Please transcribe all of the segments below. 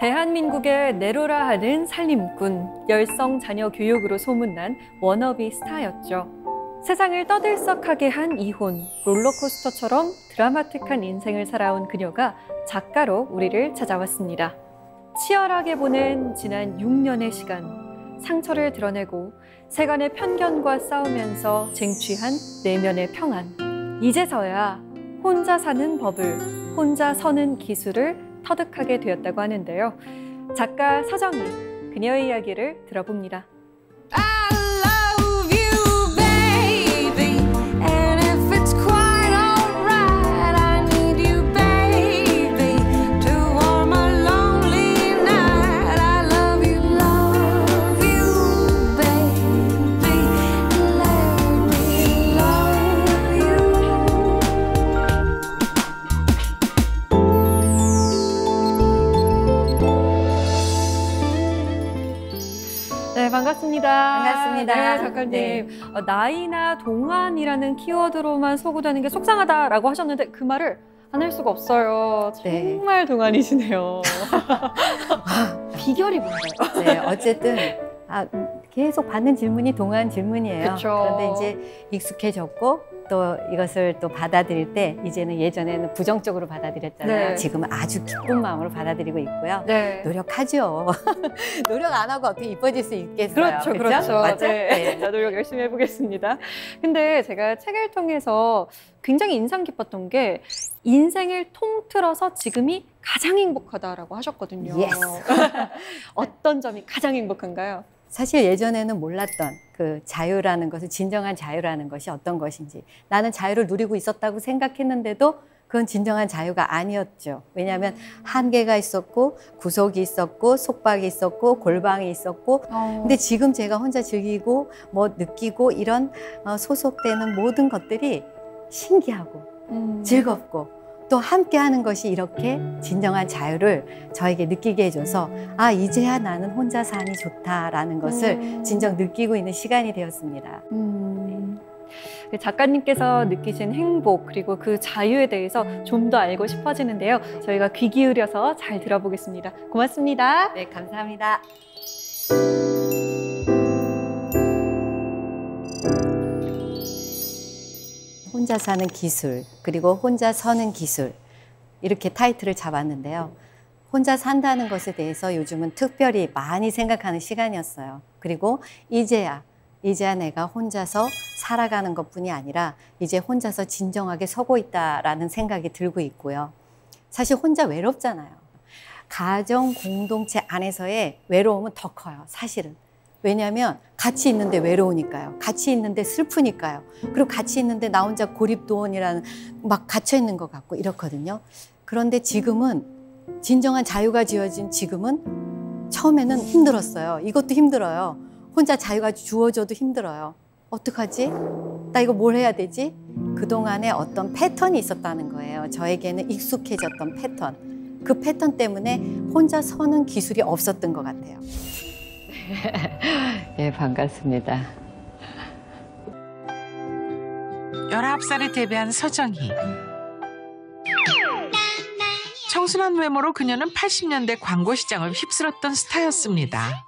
대한민국의 네로라 하는 살림꾼, 열성 자녀 교육으로 소문난 워너비 스타였죠. 세상을 떠들썩하게 한 이혼, 롤러코스터처럼 드라마틱한 인생을 살아온 그녀가 작가로 우리를 찾아왔습니다. 치열하게 보낸 지난 6년의 시간, 상처를 드러내고 세간의 편견과 싸우면서 쟁취한 내면의 평안. 이제서야 혼자 사는 법을, 혼자 서는 기술을 터득하게 되었다고 하는데요. 작가 서정희, 그녀의 이야기를 들어봅니다. 반갑습니다. 반갑습니다. 네, 작가님. 네. 나이나 동안이라는 키워드로만 소구되는 게 속상하다라고 하셨는데 그 말을 안 할 수가 없어요. 정말 동안이시네요. 비결이 뭔가요? 네, 어쨌든 계속 받는 질문이 동안 질문이에요. 그쵸. 그런데 이제 익숙해졌고 또 이것을 또 받아들일 때 이제는 예전에는 부정적으로 받아들였잖아요. 네. 지금은 아주 기쁜 마음으로 받아들이고 있고요. 네. 노력하죠. 노력 안 하고 어떻게 이뻐질 수 있겠어요. 그렇죠, 그쵸? 그렇죠. 맞죠? 네. 노력 열심히 해보겠습니다. 근데 제가 책을 통해서 굉장히 인상 깊었던 게 인생을 통틀어서 지금이 가장 행복하다라고 하셨거든요. Yes. 어떤 점이 가장 행복한가요? 사실 예전에는 몰랐던 그 자유라는 것을, 진정한 자유라는 것이 어떤 것인지, 나는 자유를 누리고 있었다고 생각했는데도 그건 진정한 자유가 아니었죠. 왜냐하면 한계가 있었고 구속이 있었고 속박이 있었고 골방이 있었고 근데 지금 제가 혼자 즐기고 뭐 느끼고 이런 소속되는 모든 것들이 신기하고 즐겁고 또 함께하는 것이 이렇게 진정한 자유를 저에게 느끼게 해줘서 이제야 나는 혼자 사니 좋다라는 것을 진정 느끼고 있는 시간이 되었습니다. 작가님께서 느끼신 행복 그리고 그 자유에 대해서 좀 더 알고 싶어지는데요. 저희가 귀 기울여서 잘 들어보겠습니다. 고맙습니다. 네, 감사합니다. 혼자 사는 기술, 그리고 혼자 서는 기술, 이렇게 타이틀을 잡았는데요. 혼자 산다는 것에 대해서 요즘은 특별히 많이 생각하는 시간이었어요. 그리고 이제야 내가 혼자서 살아가는 것뿐이 아니라 이제 혼자서 진정하게 서고 있다라는 생각이 들고 있고요. 사실 혼자 외롭잖아요. 가정 공동체 안에서의 외로움은 더 커요, 사실은. 왜냐하면 같이 있는데 외로우니까요. 같이 있는데 슬프니까요. 그리고 같이 있는데 나 혼자 고립도원이라는 막 갇혀 있는 것 같고 이렇거든요. 그런데 지금은 진정한 자유가 지어진 지금은 처음에는 힘들었어요. 이것도 힘들어요. 혼자 자유가 주어져도 힘들어요. 어떡하지? 나 이거 뭘 해야 되지? 그동안에 어떤 패턴이 있었다는 거예요. 저에게는 익숙해졌던 패턴. 그 패턴 때문에 혼자 서는 기술이 없었던 것 같아요. 예, 반갑습니다. 19살에 데뷔한 서정희. 청순한 외모로 그녀는 80년대 광고 시장을 휩쓸었던 스타였습니다.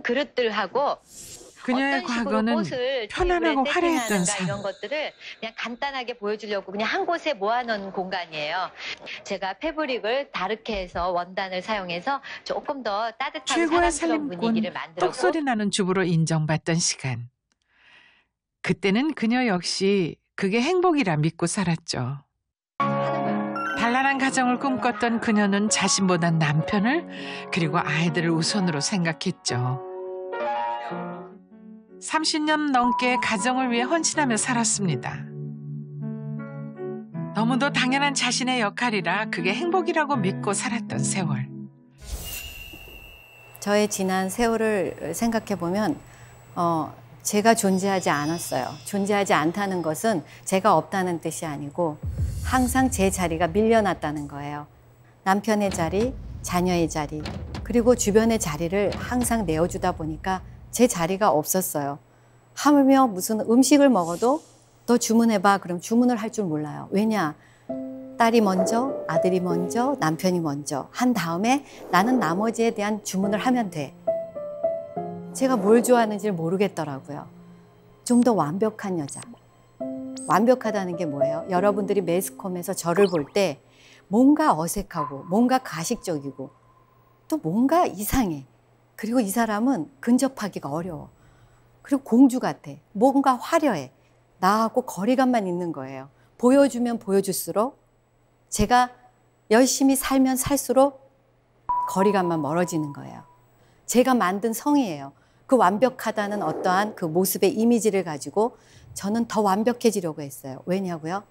그릇들하고 그녀의 과거는 편안하고 화려했던 삶. 이런 것들을 그냥 간단하게 보여주려고 그냥 한 곳에 모아놓은 공간이에요. 제가 패브릭을 다르게 해서 원단을 사용해서 조금 더 따뜻한 최고의 사랑스러운 살림꾼, 분위기를 만들었고 똑소리 나는 주부로 인정받던 시간. 그때는 그녀 역시 그게 행복이라 믿고 살았죠. 단란한 가정을 꿈꿨던 그녀는 자신보단 남편을 그리고 아이들을 우선으로 생각했죠. 30년 넘게 가정을 위해 헌신하며 살았습니다. 너무도 당연한 자신의 역할이라 그게 행복이라고 믿고 살았던 세월. 저의 지난 세월을 생각해 보면 제가 존재하지 않았어요. 존재하지 않다는 것은 제가 없다는 뜻이 아니고 항상 제 자리가 밀려났다는 거예요. 남편의 자리, 자녀의 자리, 그리고 주변의 자리를 항상 내어주다 보니까 제 자리가 없었어요. 하물며 무슨 음식을 먹어도 너 주문해봐. 그럼 주문을 할 줄 몰라요. 왜냐? 딸이 먼저, 아들이 먼저, 남편이 먼저 한 다음에 나는 나머지에 대한 주문을 하면 돼. 제가 뭘 좋아하는지를 모르겠더라고요. 좀 더 완벽한 여자. 완벽하다는 게 뭐예요? 여러분들이 매스컴에서 저를 볼 때 뭔가 어색하고 뭔가 가식적이고 또 뭔가 이상해. 그리고 이 사람은 근접하기가 어려워. 그리고 공주 같아. 뭔가 화려해. 나하고 거리감만 있는 거예요. 보여주면 보여줄수록 제가 열심히 살면 살수록 거리감만 멀어지는 거예요. 제가 만든 성이에요. 그 완벽하다는 어떠한 그 모습의 이미지를 가지고 저는 더 완벽해지려고 했어요. 왜냐고요?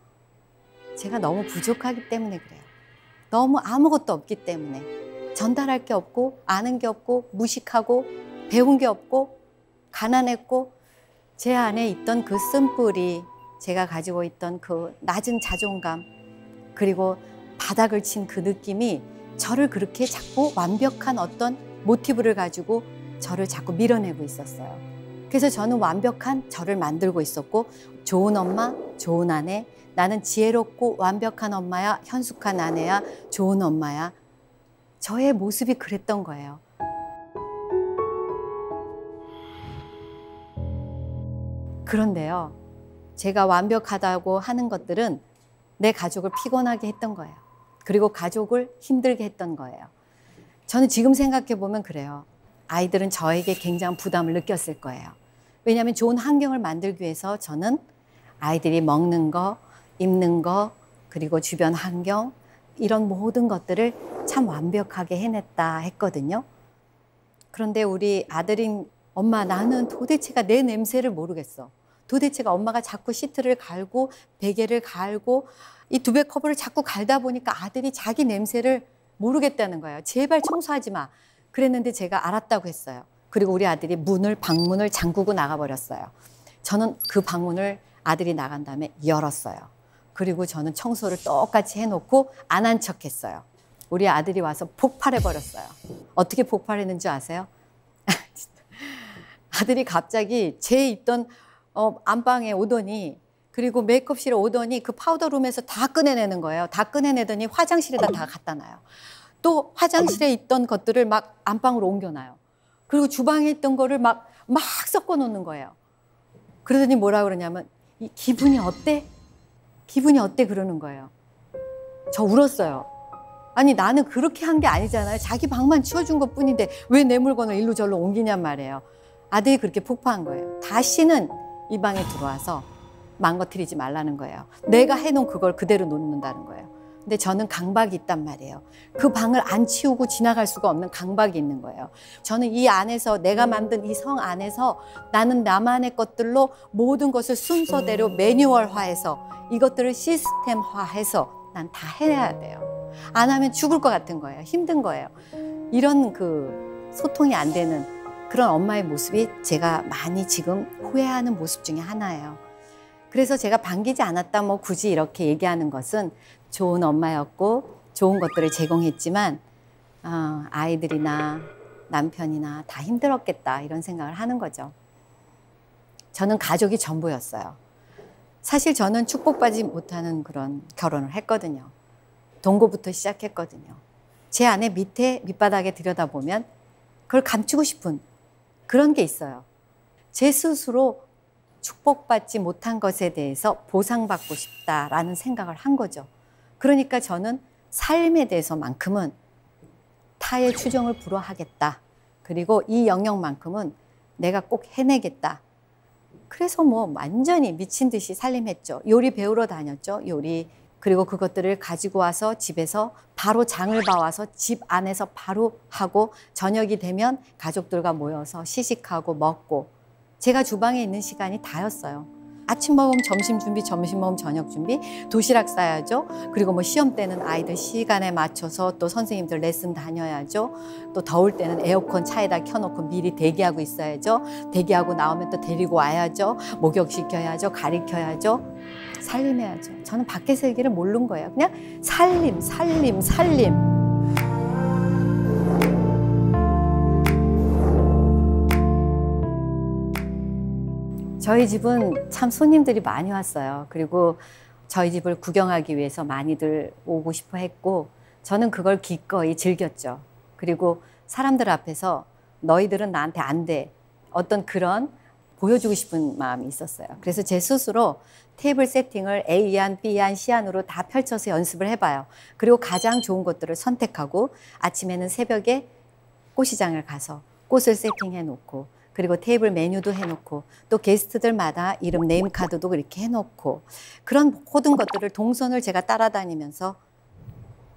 제가 너무 부족하기 때문에 그래요. 너무 아무것도 없기 때문에. 전달할 게 없고 아는 게 없고 무식하고 배운 게 없고 가난했고 제 안에 있던 그 쓴뿌리, 제가 가지고 있던 그 낮은 자존감, 그리고 바닥을 친 그 느낌이 저를 그렇게 자꾸 완벽한 어떤 모티브를 가지고 저를 자꾸 밀어내고 있었어요. 그래서 저는 완벽한 저를 만들고 있었고, 좋은 엄마, 좋은 아내, 나는 지혜롭고 완벽한 엄마야, 현숙한 아내야, 좋은 엄마야. 저의 모습이 그랬던 거예요. 그런데요, 제가 완벽하다고 하는 것들은 내 가족을 피곤하게 했던 거예요. 그리고 가족을 힘들게 했던 거예요. 저는 지금 생각해 보면 그래요. 아이들은 저에게 굉장한 부담을 느꼈을 거예요. 왜냐하면 좋은 환경을 만들기 위해서 저는 아이들이 먹는 거, 입는 거, 그리고 주변 환경, 이런 모든 것들을 참 완벽하게 해냈다 했거든요. 그런데 우리 아들인 엄마, 나는 도대체가 내 냄새를 모르겠어. 도대체가 엄마가 자꾸 시트를 갈고 베개를 갈고 이 두배 커버를 자꾸 갈다 보니까 아들이 자기 냄새를 모르겠다는 거예요. 제발 청소하지 마. 그랬는데 제가 알았다고 했어요. 그리고 우리 아들이 방문을 잠그고 나가버렸어요. 저는 그 방문을 아들이 나간 다음에 열었어요. 그리고 저는 청소를 똑같이 해놓고 안 한 척했어요. 우리 아들이 와서 폭발해버렸어요. 어떻게 폭발했는지 아세요? 아들이 갑자기 제 있던 안방에 오더니, 그리고 메이크업실에 오더니 그 파우더룸에서 다 꺼내내는 거예요. 다 꺼내내더니 화장실에다 다 갖다 놔요. 또 화장실에 있던 것들을 막 안방으로 옮겨놔요. 그리고 주방에 있던 거를 막 섞어 놓는 거예요. 그러더니 뭐라 그러냐면, 기분이 어때? 기분이 어때? 그러는 거예요. 저 울었어요. 아니, 나는 그렇게 한 게 아니잖아요. 자기 방만 치워준 것 뿐인데 왜 내 물건을 일로 절로 옮기냔 말이에요. 아들이 그렇게 폭파한 거예요. 다시는 이 방에 들어와서 망가뜨리지 말라는 거예요. 내가 해놓은 그걸 그대로 놓는다는 거예요. 근데 저는 강박이 있단 말이에요. 그 방을 안 치우고 지나갈 수가 없는 강박이 있는 거예요. 저는 이 안에서, 내가 만든 이 성 안에서 나는 나만의 것들로 모든 것을 순서대로 매뉴얼화해서 이것들을 시스템화해서 난 다 해야 돼요. 안 하면 죽을 것 같은 거예요. 힘든 거예요. 이런 그 소통이 안 되는 그런 엄마의 모습이 제가 많이 지금 후회하는 모습 중에 하나예요. 그래서 제가 반기지 않았다, 뭐 굳이 이렇게 얘기하는 것은 좋은 엄마였고 좋은 것들을 제공했지만 아이들이나 남편이나 다 힘들었겠다, 이런 생각을 하는 거죠. 저는 가족이 전부였어요. 사실 저는 축복받지 못하는 그런 결혼을 했거든요. 동거부터 시작했거든요. 제 안에 밑바닥에 들여다보면 그걸 감추고 싶은 그런 게 있어요. 제 스스로 축복받지 못한 것에 대해서 보상받고 싶다라는 생각을 한 거죠. 그러니까 저는 삶에 대해서만큼은 타의 추정을 불허하겠다. 그리고 이 영역만큼은 내가 꼭 해내겠다. 그래서 뭐 완전히 미친 듯이 살림했죠. 요리 배우러 다녔죠. 요리. 그리고 그것들을 가지고 와서 집에서 바로 장을 봐와서 집 안에서 바로 하고, 저녁이 되면 가족들과 모여서 시식하고 먹고, 제가 주방에 있는 시간이 다였어요. 아침 먹으면 점심 준비, 점심 먹으면 저녁 준비, 도시락 싸야죠. 그리고 뭐 시험 때는 아이들 시간에 맞춰서 또 선생님들 레슨 다녀야죠. 또 더울 때는 에어컨 차에다 켜놓고 미리 대기하고 있어야죠. 대기하고 나오면 또 데리고 와야죠. 목욕시켜야죠. 가리켜야죠. 살림해야죠. 저는 밖에 살기를 모르는 거예요. 그냥 살림. 저희 집은 참 손님들이 많이 왔어요. 그리고 저희 집을 구경하기 위해서 많이들 오고 싶어 했고 저는 그걸 기꺼이 즐겼죠. 그리고 사람들 앞에서 너희들은 나한테 안 돼. 어떤 그런 보여주고 싶은 마음이 있었어요. 그래서 제 스스로 테이블 세팅을 A안, B안, C안으로 다 펼쳐서 연습을 해봐요. 그리고 가장 좋은 것들을 선택하고 아침에는 새벽에 꽃시장을 가서 꽃을 세팅해 놓고 그리고 테이블 메뉴도 해놓고 또 게스트들마다 이름 네임카드도 그렇게 해놓고 그런 모든 것들을 동선을 제가 따라다니면서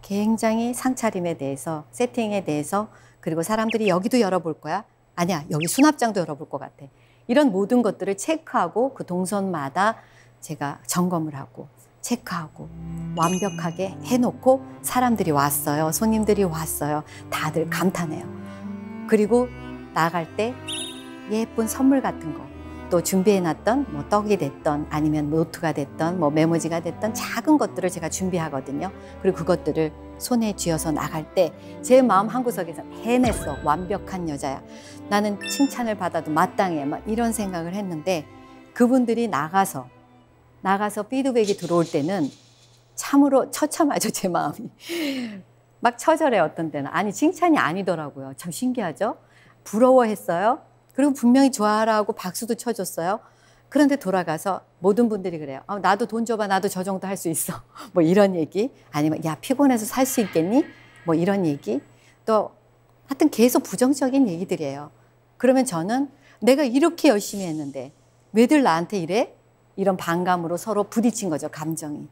굉장히 상차림에 대해서 세팅에 대해서 그리고 사람들이 여기도 열어볼 거야? 아니야, 여기 수납장도 열어볼 것 같아. 이런 모든 것들을 체크하고 그 동선마다 제가 점검을 하고 체크하고 완벽하게 해놓고 사람들이 왔어요. 손님들이 왔어요. 다들 감탄해요. 그리고 나갈 때 예쁜 선물 같은 거 또 준비해놨던 뭐 떡이 됐던 아니면 노트가 됐던 뭐 메모지가 됐던 작은 것들을 제가 준비하거든요. 그리고 그것들을 손에 쥐어서 나갈 때 제 마음 한구석에서 해냈어. 완벽한 여자야. 나는 칭찬을 받아도 마땅해. 막 이런 생각을 했는데 그분들이 나가서 피드백이 들어올 때는 참으로 처참하죠. 제 마음이. 막 처절해 어떤 때는. 아니 칭찬이 아니더라고요. 참 신기하죠. 부러워했어요. 그리고 분명히 좋아하라고 박수도 쳐줬어요. 그런데 돌아가서 모든 분들이 그래요. 나도 돈 줘봐. 나도 저 정도 할 수 있어. 뭐 이런 얘기. 아니면 야 피곤해서 살 수 있겠니? 뭐 이런 얘기. 또 하여튼 계속 부정적인 얘기들이에요. 그러면 저는 내가 이렇게 열심히 했는데 왜들 나한테 이래? 이런 반감으로 서로 부딪힌 거죠. 감정이.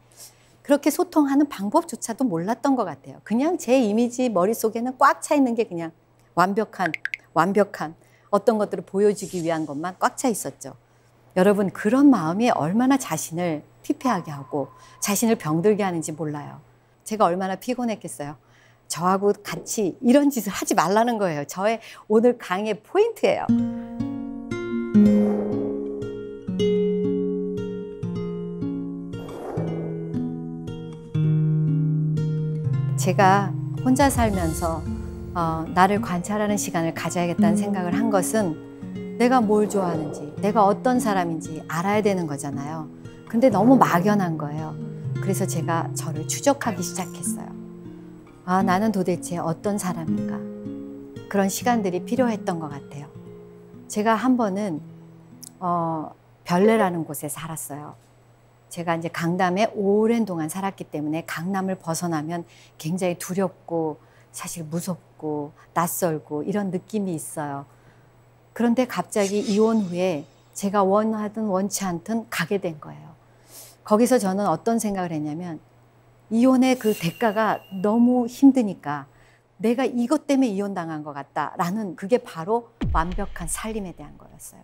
그렇게 소통하는 방법조차도 몰랐던 것 같아요. 그냥 제 이미지 머릿속에는 꽉 차 있는 게 그냥 완벽한 어떤 것들을 보여주기 위한 것만 꽉 차 있었죠. 여러분 그런 마음이 얼마나 자신을 피폐하게 하고 자신을 병들게 하는지 몰라요. 제가 얼마나 피곤했겠어요. 저하고 같이 이런 짓을 하지 말라는 거예요. 저의 오늘 강의의 포인트예요. 제가 혼자 살면서 나를 관찰하는 시간을 가져야겠다는 생각을 한 것은 내가 뭘 좋아하는지, 내가 어떤 사람인지 알아야 되는 거잖아요. 근데 너무 막연한 거예요. 그래서 제가 저를 추적하기 시작했어요. 나는 도대체 어떤 사람인가? 그런 시간들이 필요했던 것 같아요. 제가 한 번은 별내라는 곳에 살았어요. 제가 이제 강남에 오랜 동안 살았기 때문에 강남을 벗어나면 굉장히 두렵고 사실 무섭고 낯설고 이런 느낌이 있어요. 그런데 갑자기 이혼 후에 제가 원하든 원치 않든 가게 된 거예요. 거기서 저는 어떤 생각을 했냐면 이혼의 그 대가가 너무 힘드니까 내가 이것 때문에 이혼당한 것 같다라는 그게 바로 완벽한 살림에 대한 거였어요.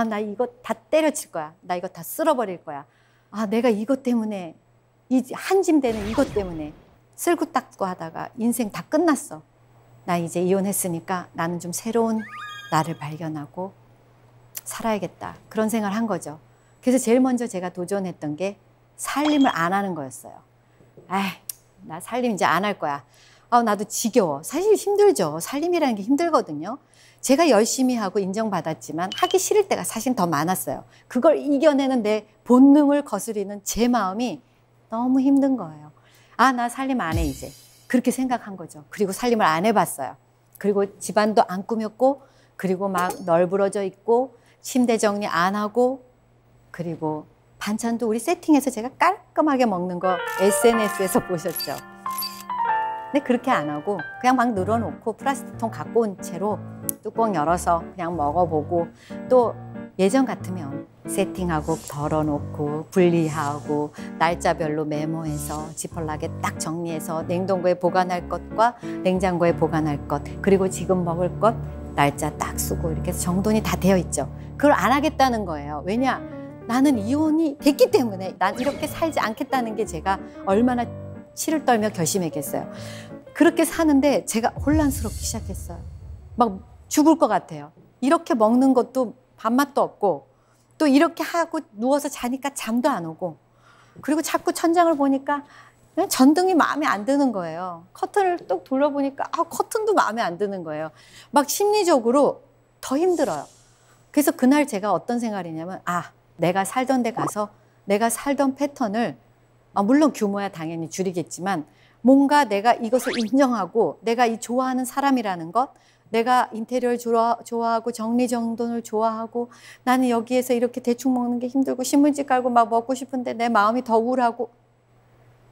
나 이거 다 때려칠 거야. 나 이거 다 쓸어버릴 거야. 내가 이것 때문에 이 한 짐 되는 이것 때문에 쓸고 닦고 하다가 인생 다 끝났어. 나 이제 이혼했으니까 나는 좀 새로운 나를 발견하고 살아야겠다. 그런 생각을 한 거죠. 그래서 제일 먼저 제가 도전했던 게 살림을 안 하는 거였어요. 나 살림 이제 안 할 거야. 나도 지겨워. 사실 힘들죠. 살림이라는 게 힘들거든요. 제가 열심히 하고 인정받았지만 하기 싫을 때가 사실 더 많았어요. 그걸 이겨내는 내 본능을 거스리는 제 마음이 너무 힘든 거예요. 나 살림 안 해 이제. 그렇게 생각한 거죠. 그리고 살림을 안 해봤어요. 그리고 집안도 안 꾸몄고 그리고 막 널브러져 있고 침대 정리 안 하고 그리고 반찬도 우리 세팅해서 제가 깔끔하게 먹는 거 SNS에서 보셨죠. 근데 그렇게 안 하고 그냥 막 늘어놓고 플라스틱통 갖고 온 채로 뚜껑 열어서 그냥 먹어보고 또 예전 같으면 세팅하고 덜어놓고 분리하고 날짜별로 메모해서 지퍼락에 딱 정리해서 냉동고에 보관할 것과 냉장고에 보관할 것 그리고 지금 먹을 것 날짜 딱 쓰고 이렇게 해서 정돈이 다 되어 있죠. 그걸 안 하겠다는 거예요. 왜냐? 나는 이혼이 됐기 때문에 난 이렇게 살지 않겠다는 게 제가 얼마나 치를 떨며 결심했겠어요. 그렇게 사는데 제가 혼란스럽기 시작했어요. 막 죽을 것 같아요. 이렇게 먹는 것도 밥맛도 없고 또 이렇게 하고 누워서 자니까 잠도 안 오고 그리고 자꾸 천장을 보니까 전등이 마음에 안 드는 거예요. 커튼을 또 돌려보니까 커튼도 마음에 안 드는 거예요. 막 심리적으로 더 힘들어요. 그래서 그날 제가 어떤 생각을 했냐면 내가 살던 데 가서 내가 살던 패턴을 물론 규모야 당연히 줄이겠지만 뭔가 내가 이것을 인정하고 내가 이 좋아하는 사람이라는 것, 내가 인테리어를 좋아하고 정리정돈을 좋아하고 나는 여기에서 이렇게 대충 먹는 게 힘들고 신문지 깔고 막 먹고 싶은데 내 마음이 더 우울하고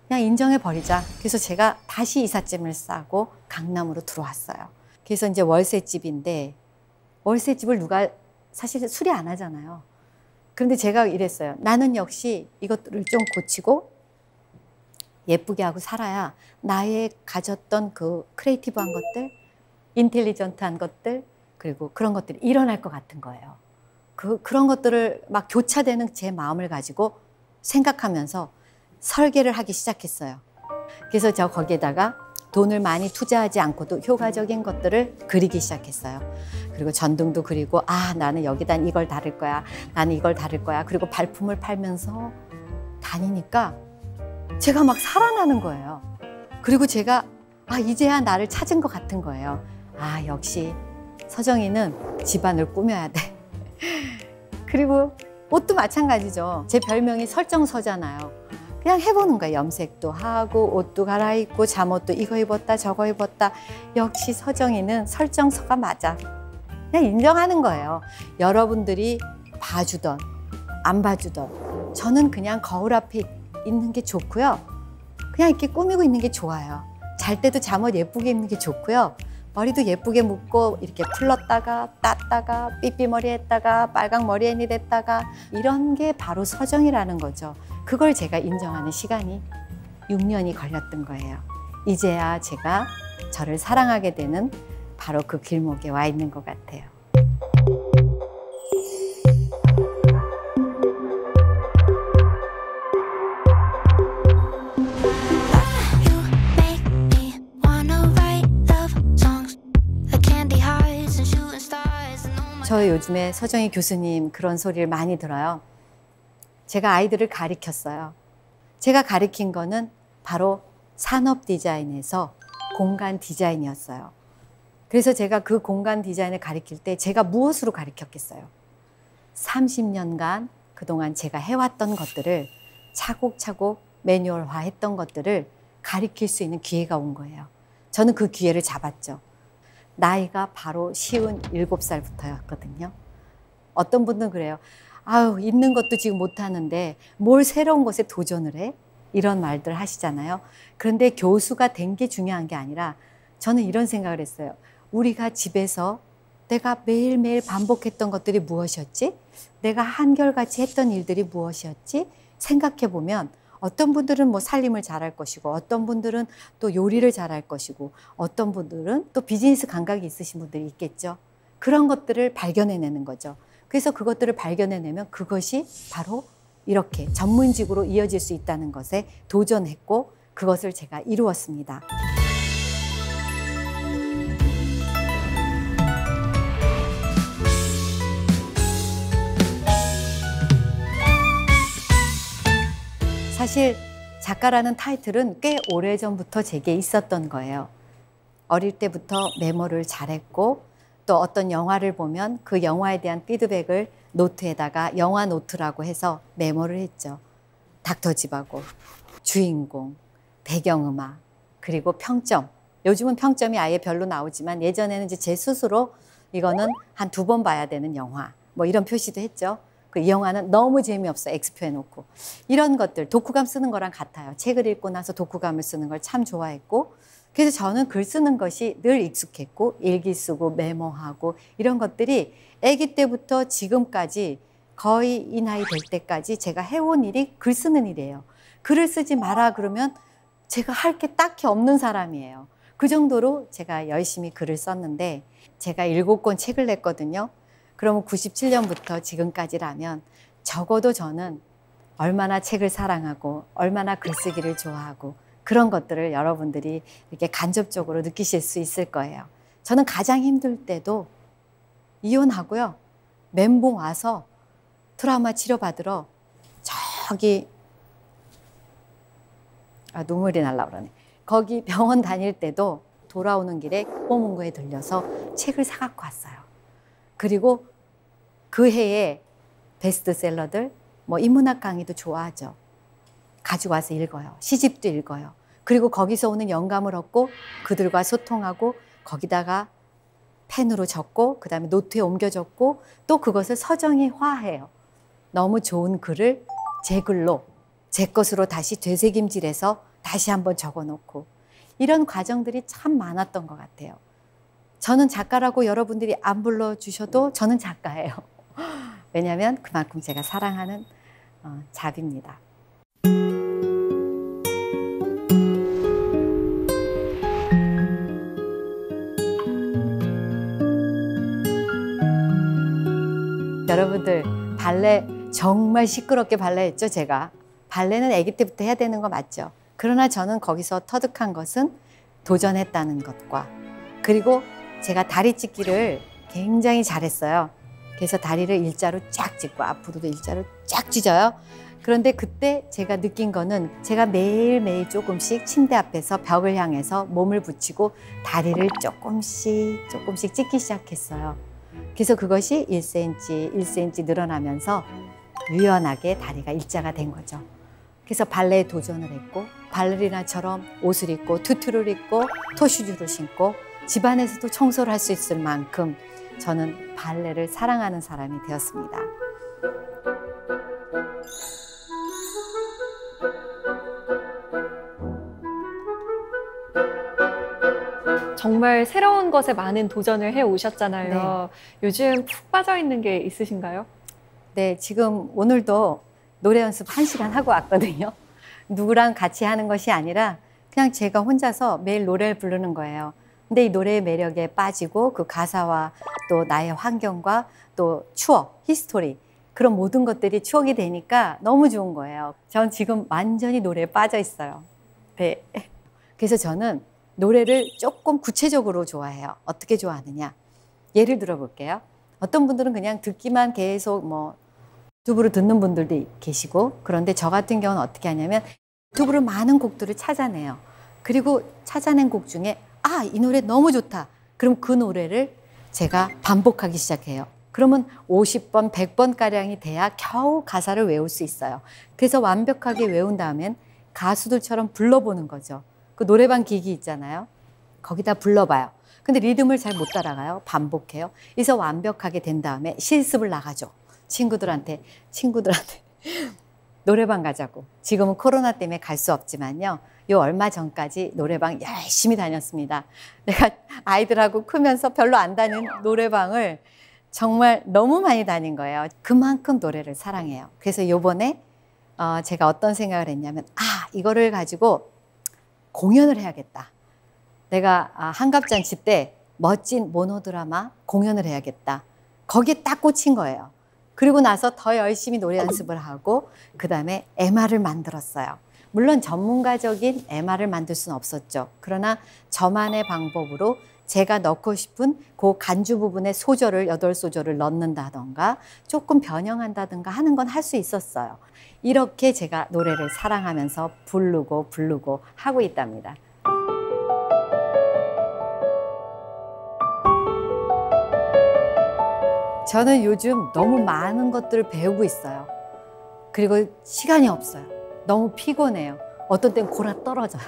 그냥 인정해버리자. 그래서 제가 다시 이삿짐을 싸고 강남으로 들어왔어요. 그래서 이제 월세집인데 월세집을 누가 사실 수리 안 하잖아요. 그런데 제가 이랬어요. 나는 역시 이것들을 좀 고치고 예쁘게 하고 살아야 나의 가졌던 그 크리에이티브한 것들, 인텔리전트한 것들, 그리고 그런 것들이 일어날 것 같은 거예요. 그런 것들을 막 교차되는 제 마음을 가지고 생각하면서 설계를 하기 시작했어요. 그래서 저 거기에다가 돈을 많이 투자하지 않고도 효과적인 것들을 그리기 시작했어요. 그리고 전등도 그리고 나는 여기다 이걸 다룰 거야. 나는 이걸 다룰 거야. 그리고 발품을 팔면서 다니니까 제가 막 살아나는 거예요. 그리고 제가 이제야 나를 찾은 것 같은 거예요. 역시 서정이는 집안을 꾸며야 돼. 그리고 옷도 마찬가지죠. 제 별명이 설정서잖아요. 그냥 해보는 거예요. 염색도 하고 옷도 갈아입고 잠옷도 이거 입었다 저거 입었다. 역시 서정이는 설정서가 맞아. 그냥 인정하는 거예요. 여러분들이 봐주던 안 봐주던 저는 그냥 거울 앞에 있는 게 좋고요. 그냥 이렇게 꾸미고 있는 게 좋아요. 잘 때도 잠옷 예쁘게 입는 게 좋고요. 머리도 예쁘게 묶고 이렇게 풀렀다가 땄다가 삐삐머리 했다가 빨강 머리 애니 됐다가 이런 게 바로 서정이라는 거죠. 그걸 제가 인정하는 시간이 6년이 걸렸던 거예요. 이제야 제가 저를 사랑하게 되는 바로 그 길목에 와 있는 것 같아요. 저 요즘에 서정희 교수님 그런 소리를 많이 들어요. 제가 아이들을 가르쳤어요. 제가 가르친 거는 바로 산업 디자인에서 공간 디자인이었어요. 그래서 제가 그 공간 디자인을 가르칠 때 제가 무엇으로 가르쳤겠어요? 30년간 그동안 제가 해왔던 것들을 차곡차곡 매뉴얼화 했던 것들을 가르칠 수 있는 기회가 온 거예요. 저는 그 기회를 잡았죠. 나이가 바로 57살부터였거든요. 어떤 분들은 그래요. 있는 것도 지금 못하는데 뭘 새로운 것에 도전을 해? 이런 말들 하시잖아요. 그런데 교수가 된 게 중요한 게 아니라 저는 이런 생각을 했어요. 우리가 집에서 내가 매일매일 반복했던 것들이 무엇이었지? 내가 한결같이 했던 일들이 무엇이었지? 생각해 보면 어떤 분들은 뭐 살림을 잘할 것이고 어떤 분들은 또 요리를 잘할 것이고 어떤 분들은 또 비즈니스 감각이 있으신 분들이 있겠죠. 그런 것들을 발견해내는 거죠. 그래서 그것들을 발견해내면 그것이 바로 이렇게 전문직으로 이어질 수 있다는 것에 도전했고 그것을 제가 이루었습니다. 사실 작가라는 타이틀은 꽤 오래전부터 제게 있었던 거예요. 어릴 때부터 메모를 잘했고 또 어떤 영화를 보면 그 영화에 대한 피드백을 노트에다가 영화 노트라고 해서 메모를 했죠. 닥터집하고 주인공, 배경음악, 그리고 평점. 요즘은 평점이 아예 별로 나오지만 예전에는 이제 제 스스로 이거는 한 2번 봐야 되는 영화 뭐 이런 표시도 했죠. 이 영화는 너무 재미없어 X표 해놓고 이런 것들 독후감 쓰는 거랑 같아요. 책을 읽고 나서 독후감을 쓰는 걸 참 좋아했고 그래서 저는 글 쓰는 것이 늘 익숙했고 일기 쓰고 메모하고 이런 것들이 아기 때부터 지금까지 거의 이 나이 될 때까지 제가 해온 일이 글 쓰는 일이에요. 글을 쓰지 마라 그러면 제가 할 게 딱히 없는 사람이에요. 그 정도로 제가 열심히 글을 썼는데 제가 7권 책을 냈거든요. 그러면 97년부터 지금까지라면 적어도 저는 얼마나 책을 사랑하고 얼마나 글쓰기를 좋아하고 그런 것들을 여러분들이 이렇게 간접적으로 느끼실 수 있을 거예요. 저는 가장 힘들 때도 이혼하고요. 멘붕 와서 트라우마 치료받으러 저기 눈물이 날라 그러네. 거기 병원 다닐 때도 돌아오는 길에 국보문고에 들려서 책을 사갖고 왔어요. 그리고 그 해에 베스트셀러들, 뭐 인문학 강의도 좋아하죠. 가지고 와서 읽어요. 시집도 읽어요. 그리고 거기서 오는 영감을 얻고 그들과 소통하고 거기다가 펜으로 적고 그다음에 노트에 옮겨 적고 또 그것을 서정의화해요. 너무 좋은 글을 제 글로 제 것으로 다시 되새김질해서 다시 한번 적어놓고 이런 과정들이 참 많았던 것 같아요. 저는 작가라고 여러분들이 안 불러주셔도 저는 작가예요. 왜냐하면 그만큼 제가 사랑하는 잡입니다. 여러분들 발레 정말 시끄럽게 발레했죠, 제가. 발레는 아기 때부터 해야 되는 거 맞죠? 그러나 저는 거기서 터득한 것은 도전했다는 것과 그리고 제가 다리 찢기를 굉장히 잘했어요. 그래서 다리를 일자로 쫙 찢고 앞으로도 일자로 쫙 찢어요. 그런데 그때 제가 느낀 거는 제가 매일매일 조금씩 침대 앞에서 벽을 향해서 몸을 붙이고 다리를 조금씩 찢기 시작했어요. 그래서 그것이 1cm, 1cm 늘어나면서 유연하게 다리가 일자가 된 거죠. 그래서 발레에 도전을 했고 발레리나처럼 옷을 입고 투투를 입고 토슈즈를 신고 집안에서도 청소를 할 수 있을 만큼 저는 발레를 사랑하는 사람이 되었습니다. 정말 새로운 것에 많은 도전을 해 오셨잖아요. 네. 요즘 푹 빠져 있는 게 있으신가요? 네, 지금 오늘도 노래 연습 1시간 하고 왔거든요. 누구랑 같이 하는 것이 아니라 그냥 제가 혼자서 매일 노래를 부르는 거예요. 근데 이 노래의 매력에 빠지고 그 가사와 또 나의 환경과 또 추억, 히스토리 그런 모든 것들이 추억이 되니까 너무 좋은 거예요. 전 지금 완전히 노래에 빠져 있어요. 네. 그래서 저는 노래를 조금 구체적으로 좋아해요. 어떻게 좋아하느냐? 예를 들어 볼게요. 어떤 분들은 그냥 듣기만 계속 유튜브로 듣는 분들도 계시고 그런데 저 같은 경우는 어떻게 하냐면 유튜브로 많은 곡들을 찾아내요. 그리고 찾아낸 곡 중에 이 노래 너무 좋다. 그럼 그 노래를 제가 반복하기 시작해요. 그러면 50번, 100번가량이 돼야 겨우 가사를 외울 수 있어요. 그래서 완벽하게 외운 다음엔 가수들처럼 불러보는 거죠. 그 노래방 기기 있잖아요. 거기다 불러봐요. 근데 리듬을 잘 못 따라가요. 반복해요. 그래서 완벽하게 된 다음에 실습을 나가죠. 친구들한테 노래방 가자고. 지금은 코로나 때문에 갈 수 없지만요. 요 얼마 전까지 노래방 열심히 다녔습니다. 내가 아이들하고 크면서 별로 안 다닌 노래방을 정말 너무 많이 다닌 거예요. 그만큼 노래를 사랑해요. 그래서 요번에 제가 어떤 생각을 했냐면 이거를 가지고 공연을 해야겠다. 내가 한갑잔치 때 멋진 모노드라마 공연을 해야겠다. 거기에 딱 꽂힌 거예요. 그리고 나서 더 열심히 노래 연습을 하고 그 다음에 MR을 만들었어요. 물론 전문가적인 MR을 만들 수는 없었죠. 그러나 저만의 방법으로 제가 넣고 싶은 그 간주 부분에 소절을 8소절을 넣는다던가 조금 변형한다든가 하는 건 할 수 있었어요. 이렇게 제가 노래를 사랑하면서 부르고 하고 있답니다. 저는 요즘 너무 많은 것들을 배우고 있어요. 그리고 시간이 없어요. 너무 피곤해요. 어떤 때는 골아 떨어져요.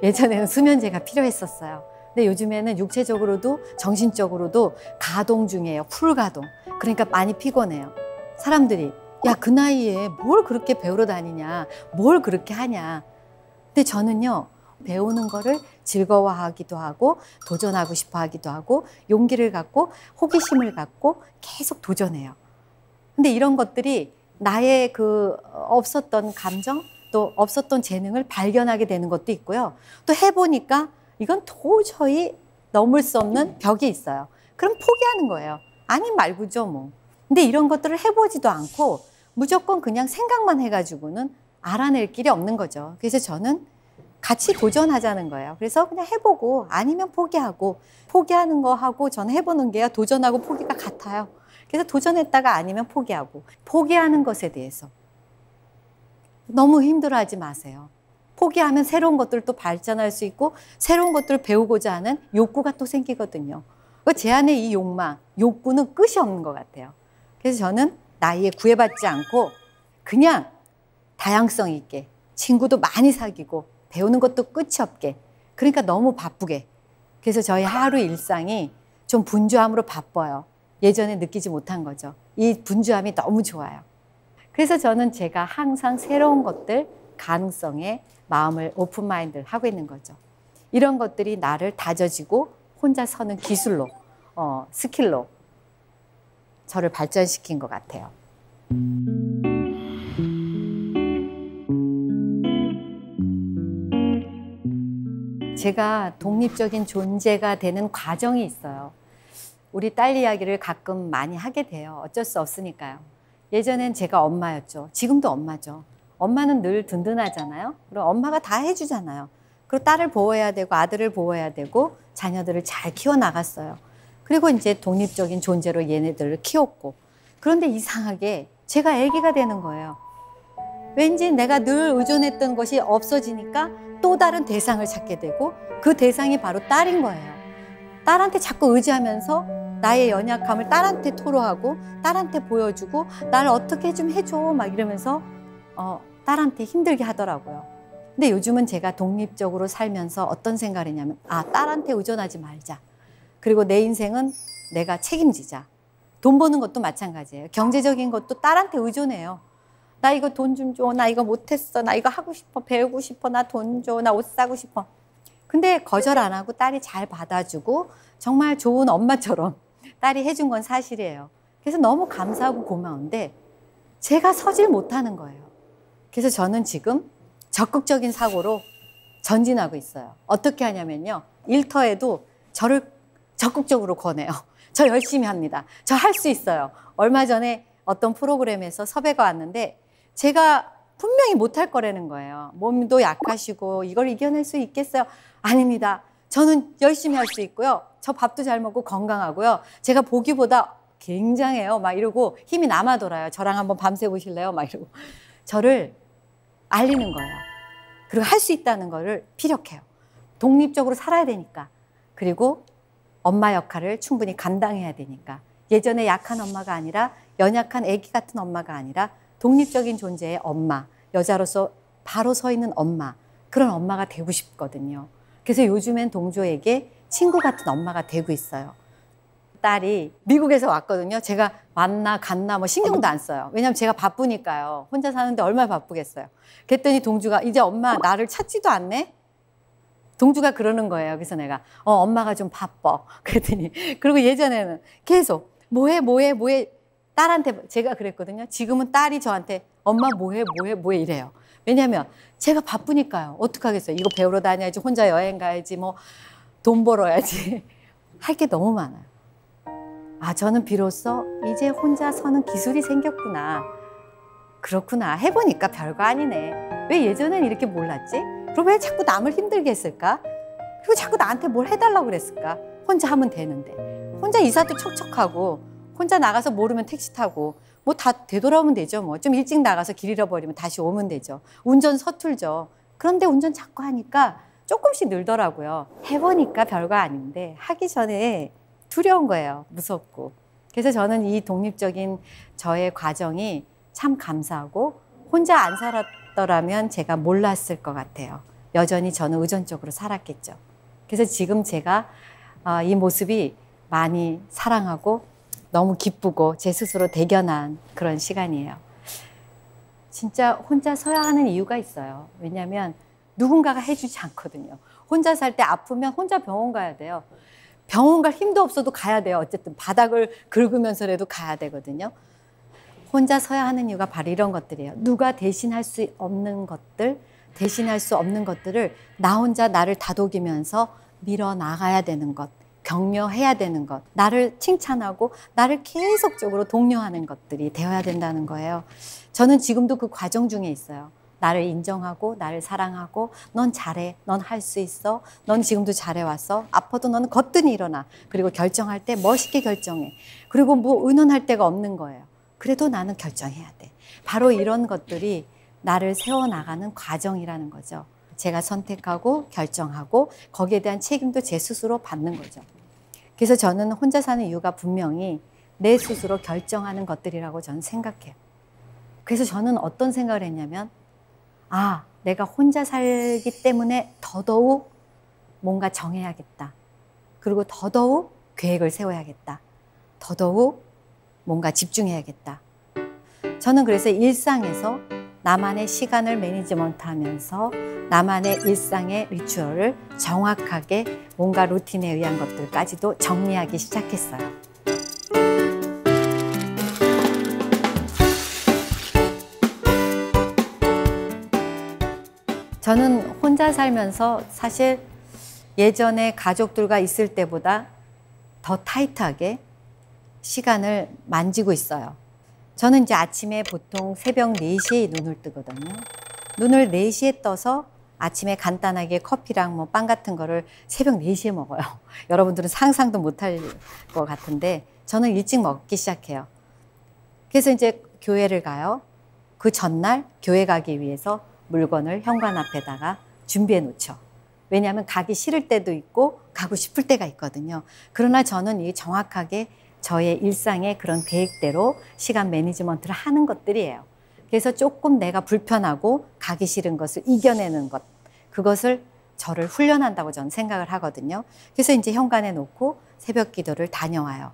예전에는 수면제가 필요했었어요. 근데 요즘에는 육체적으로도 정신적으로도 가동 중이에요. 풀가동. 그러니까 많이 피곤해요. 사람들이 야, 그 나이에 뭘 그렇게 배우러 다니냐, 뭘 그렇게 하냐. 근데 저는요, 배우는 거를 즐거워하기도 하고 도전하고 싶어 하기도 하고 용기를 갖고 호기심을 갖고 계속 도전해요. 근데 이런 것들이 나의 그 없었던 감정 또 없었던 재능을 발견하게 되는 것도 있고요. 또 해보니까 이건 도저히 넘을 수 없는 벽이 있어요. 그럼 포기하는 거예요. 아니 말고죠 뭐. 근데 이런 것들을 해보지도 않고 무조건 그냥 생각만 해가지고는 알아낼 길이 없는 거죠. 그래서 저는 같이 도전하자는 거예요. 그래서 그냥 해보고 아니면 포기하고 포기하는 거 하고 저는 해보는 게요. 도전하고 포기가 같아요. 그래서 도전했다가 아니면 포기하고 포기하는 것에 대해서 너무 힘들어하지 마세요. 포기하면 새로운 것들을 또 발전할 수 있고 새로운 것들을 배우고자 하는 욕구가 또 생기거든요. 제 안에 이 욕망, 욕구는 끝이 없는 것 같아요. 그래서 저는 나이에 구애받지 않고 그냥 다양성 있게 친구도 많이 사귀고 배우는 것도 끝이 없게. 그러니까 너무 바쁘게. 그래서 저희 하루 일상이 좀 분주함으로 바빠요. 예전에 느끼지 못한 거죠. 이 분주함이 너무 좋아요. 그래서 저는 제가 항상 새로운 것들, 가능성에 마음을 오픈 마인드를 하고 있는 거죠. 이런 것들이 나를 다져지고 혼자 서는 기술로, 스킬로 저를 발전시킨 것 같아요. 제가 독립적인 존재가 되는 과정이 있어요. 우리 딸 이야기를 가끔 많이 하게 돼요. 어쩔 수 없으니까요. 예전엔 제가 엄마였죠. 지금도 엄마죠. 엄마는 늘 든든하잖아요. 그럼 엄마가 다 해주잖아요. 그리고 딸을 보호해야 되고 아들을 보호해야 되고 자녀들을 잘 키워나갔어요. 그리고 이제 독립적인 존재로 얘네들을 키웠고. 그런데 이상하게 제가 아기가 되는 거예요. 왠지 내가 늘 의존했던 것이 없어지니까 또 다른 대상을 찾게 되고 그 대상이 바로 딸인 거예요. 딸한테 자꾸 의지하면서 나의 연약함을 딸한테 토로하고 딸한테 보여주고 나를 어떻게 좀 해줘 막 이러면서 딸한테 힘들게 하더라고요. 근데 요즘은 제가 독립적으로 살면서 어떤 생각을 했냐면 딸한테 의존하지 말자. 그리고 내 인생은 내가 책임지자. 돈 버는 것도 마찬가지예요. 경제적인 것도 딸한테 의존해요. 나 이거 돈 좀 줘. 나 이거 못했어. 나 이거 하고 싶어. 배우고 싶어. 나 돈 줘. 나 옷 사고 싶어. 근데 거절 안 하고 딸이 잘 받아주고 정말 좋은 엄마처럼 딸이 해준 건 사실이에요. 그래서 너무 감사하고 고마운데 제가 서질 못하는 거예요. 그래서 저는 지금 적극적인 사고로 전진하고 있어요. 어떻게 하냐면요. 일터에도 저를 적극적으로 권해요. 저 열심히 합니다. 저 할 수 있어요. 얼마 전에 어떤 프로그램에서 섭외가 왔는데 제가 분명히 못할 거라는 거예요. 몸도 약하시고 이걸 이겨낼 수 있겠어요? 아닙니다. 저는 열심히 할 수 있고요. 저 밥도 잘 먹고 건강하고요. 제가 보기보다 굉장해요. 막 이러고 힘이 남아 돌아요. 저랑 한번 밤새 보실래요? 막 이러고. 저를 알리는 거예요. 그리고 할 수 있다는 거를 피력해요. 독립적으로 살아야 되니까. 그리고 엄마 역할을 충분히 감당해야 되니까. 예전에 약한 엄마가 아니라 연약한 아기 같은 엄마가 아니라 독립적인 존재의 엄마, 여자로서 바로 서 있는 엄마, 그런 엄마가 되고 싶거든요. 그래서 요즘엔 동조에게 친구 같은 엄마가 되고 있어요. 딸이 미국에서 왔거든요. 제가 왔나 갔나 뭐 신경도 안 써요. 왜냐하면 제가 바쁘니까요. 혼자 사는데 얼마나 바쁘겠어요. 그랬더니 동주가 이제 엄마 나를 찾지도 않네? 동주가 그러는 거예요. 그래서 내가 엄마가 좀 바빠. 그랬더니 그리고 예전에는 계속 뭐해 딸한테 제가 그랬거든요. 지금은 딸이 저한테 엄마 뭐해 이래요. 왜냐하면 제가 바쁘니까요. 어떡하겠어요. 이거 배우러 다녀야지, 혼자 여행 가야지, 뭐 돈 벌어야지. 할 게 너무 많아요. 저는 비로소 이제 혼자 서는 기술이 생겼구나. 그렇구나. 해보니까 별거 아니네. 왜 예전엔 이렇게 몰랐지? 그럼 왜 자꾸 남을 힘들게 했을까? 그리고 자꾸 나한테 뭘 해달라고 그랬을까? 혼자 하면 되는데. 혼자 이사도 척척하고 혼자 나가서 모르면 택시 타고 뭐 다 되돌아오면 되죠. 뭐 좀 일찍 나가서 길 잃어버리면 다시 오면 되죠. 운전 서툴죠. 그런데 운전 자꾸 하니까 조금씩 늘더라고요. 해보니까 별거 아닌데 하기 전에 두려운 거예요. 무섭고. 그래서 저는 이 독립적인 저의 과정이 참 감사하고 혼자 안 살았더라면 제가 몰랐을 것 같아요. 여전히 저는 의존적으로 살았겠죠. 그래서 지금 제가 이 모습이 많이 사랑하고 너무 기쁘고 제 스스로 대견한 그런 시간이에요. 진짜 혼자 서야 하는 이유가 있어요. 왜냐하면 누군가가 해주지 않거든요. 혼자 살 때 아프면 혼자 병원 가야 돼요. 병원 갈 힘도 없어도 가야 돼요. 어쨌든 바닥을 긁으면서라도 가야 되거든요. 혼자 서야 하는 이유가 바로 이런 것들이에요. 누가 대신할 수 없는 것들, 대신할 수 없는 것들을 나 혼자 나를 다독이면서 밀어나가야 되는 것, 격려해야 되는 것, 나를 칭찬하고 나를 계속적으로 독려하는 것들이 되어야 된다는 거예요. 저는 지금도 그 과정 중에 있어요. 나를 인정하고 나를 사랑하고 넌 잘해, 넌 할 수 있어, 넌 지금도 잘해왔어, 아파도 너는 거뜬히 일어나. 그리고 결정할 때 멋있게 결정해. 그리고 뭐 의논할 데가 없는 거예요. 그래도 나는 결정해야 돼. 바로 이런 것들이 나를 세워나가는 과정이라는 거죠. 제가 선택하고 결정하고 거기에 대한 책임도 제 스스로 받는 거죠. 그래서 저는 혼자 사는 이유가 분명히 내 스스로 결정하는 것들이라고 저는 생각해요. 그래서 저는 어떤 생각을 했냐면 내가 혼자 살기 때문에 더더욱 뭔가 정해야겠다. 그리고 더더욱 계획을 세워야겠다. 더더욱 뭔가 집중해야겠다. 저는 그래서 일상에서 나만의 시간을 매니지먼트하면서 나만의 일상의 리추얼을 정확하게 뭔가 루틴에 의한 것들까지도 정리하기 시작했어요. 저는 혼자 살면서 사실 예전에 가족들과 있을 때보다 더 타이트하게 시간을 만지고 있어요. 저는 이제 아침에 보통 새벽 4시에 눈을 뜨거든요. 눈을 4시에 떠서 아침에 간단하게 커피랑 뭐 빵 같은 거를 새벽 4시에 먹어요. 여러분들은 상상도 못할 것 같은데 저는 일찍 먹기 시작해요. 그래서 이제 교회를 가요. 그 전날 교회 가기 위해서 물건을 현관 앞에다가 준비해 놓죠. 왜냐하면 가기 싫을 때도 있고 가고 싶을 때가 있거든요. 그러나 저는 이 정확하게 저의 일상의 그런 계획대로 시간 매니지먼트를 하는 것들이에요. 그래서 조금 내가 불편하고 가기 싫은 것을 이겨내는 것, 그것을 저를 훈련한다고 저는 생각을 하거든요. 그래서 이제 현관에 놓고 새벽 기도를 다녀와요.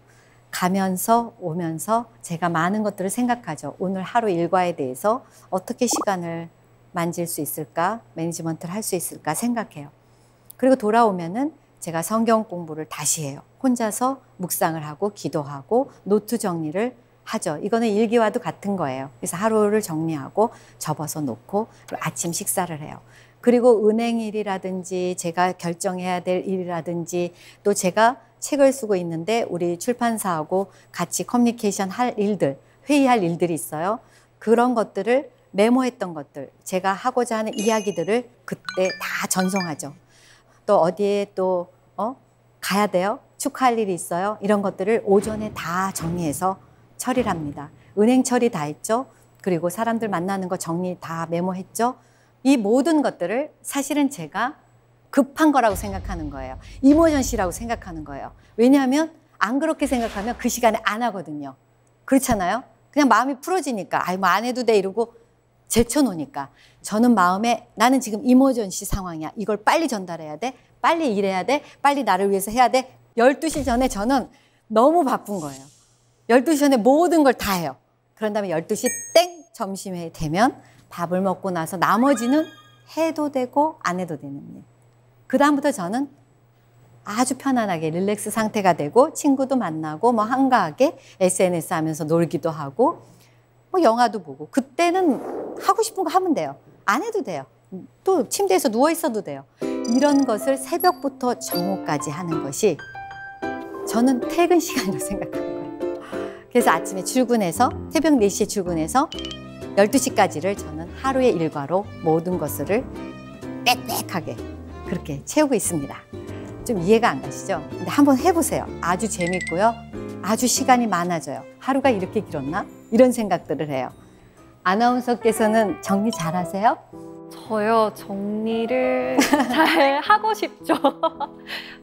가면서 오면서 제가 많은 것들을 생각하죠. 오늘 하루 일과에 대해서 어떻게 시간을 만질 수 있을까, 매니지먼트를 할 수 있을까 생각해요. 그리고 돌아오면은 제가 성경 공부를 다시 해요. 혼자서 묵상을 하고 기도하고 노트 정리를 하죠. 이거는 일기와도 같은 거예요. 그래서 하루를 정리하고 접어서 놓고 그리고 아침 식사를 해요. 그리고 은행일이라든지 제가 결정해야 될 일이라든지 또 제가 책을 쓰고 있는데 우리 출판사하고 같이 커뮤니케이션 할 일들, 회의할 일들이 있어요. 그런 것들을 메모했던 것들, 제가 하고자 하는 이야기들을 그때 다 전송하죠. 또 어디에 또 가야 돼요? 축하할 일이 있어요? 이런 것들을 오전에 다 정리해서 처리를 합니다. 은행 처리 다 했죠? 그리고 사람들 만나는 거 정리 다 메모했죠? 이 모든 것들을 사실은 제가 급한 거라고 생각하는 거예요. 이머전시라고 생각하는 거예요. 왜냐하면 안 그렇게 생각하면 그 시간에 안 하거든요. 그렇잖아요? 그냥 마음이 풀어지니까 뭐 안 해도 돼 이러고 제쳐놓으니까 저는 마음에 나는 지금 이머전시 상황이야. 이걸 빨리 전달해야 돼. 빨리 일해야 돼. 빨리 나를 위해서 해야 돼. 12시 전에 저는 너무 바쁜 거예요. 12시 전에 모든 걸 다 해요. 그런 다음에 12시 땡 점심에 되면 밥을 먹고 나서 나머지는 해도 되고 안 해도 되는 일. 그 다음부터 저는 아주 편안하게 릴렉스 상태가 되고 친구도 만나고 뭐 한가하게 SNS 하면서 놀기도 하고 뭐 영화도 보고 그때는 하고 싶은 거 하면 돼요. 안 해도 돼요. 또 침대에서 누워 있어도 돼요. 이런 것을 새벽부터 정오까지 하는 것이 저는 퇴근 시간이라고 생각하는 거예요. 그래서 아침에 출근해서 새벽 4시에 출근해서 12시까지를 저는 하루의 일과로 모든 것을 빽빽하게 그렇게 채우고 있습니다. 좀 이해가 안 가시죠? 근데 한번 해보세요. 아주 재밌고요. 아주 시간이 많아져요. 하루가 이렇게 길었나? 이런 생각들을 해요. 아나운서께서는 정리 잘하세요? 저요, 정리를 잘 하고 싶죠.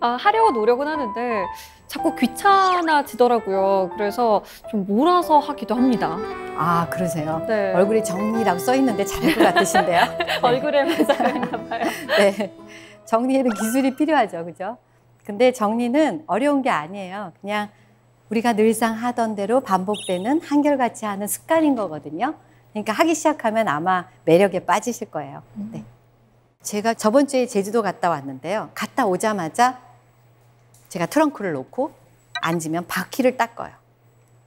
하려고 노력은 하는데 자꾸 귀찮아지더라고요. 그래서 좀 몰아서 하기도 합니다. 아, 그러세요? 네. 얼굴에 정리라고 써 있는데 잘할 것 같으신데요? 얼굴에만 쌓여있나 봐요. 네. 정리에는 기술이 필요하죠. 그죠? 근데 정리는 어려운 게 아니에요. 그냥 우리가 늘상 하던 대로 반복되는 한결같이 하는 습관인 거거든요. 그러니까 하기 시작하면 아마 매력에 빠지실 거예요. 네. 제가 저번 주에 제주도 갔다 왔는데요. 갔다 오자마자 제가 트렁크를 놓고 앉으면 바퀴를 닦아요.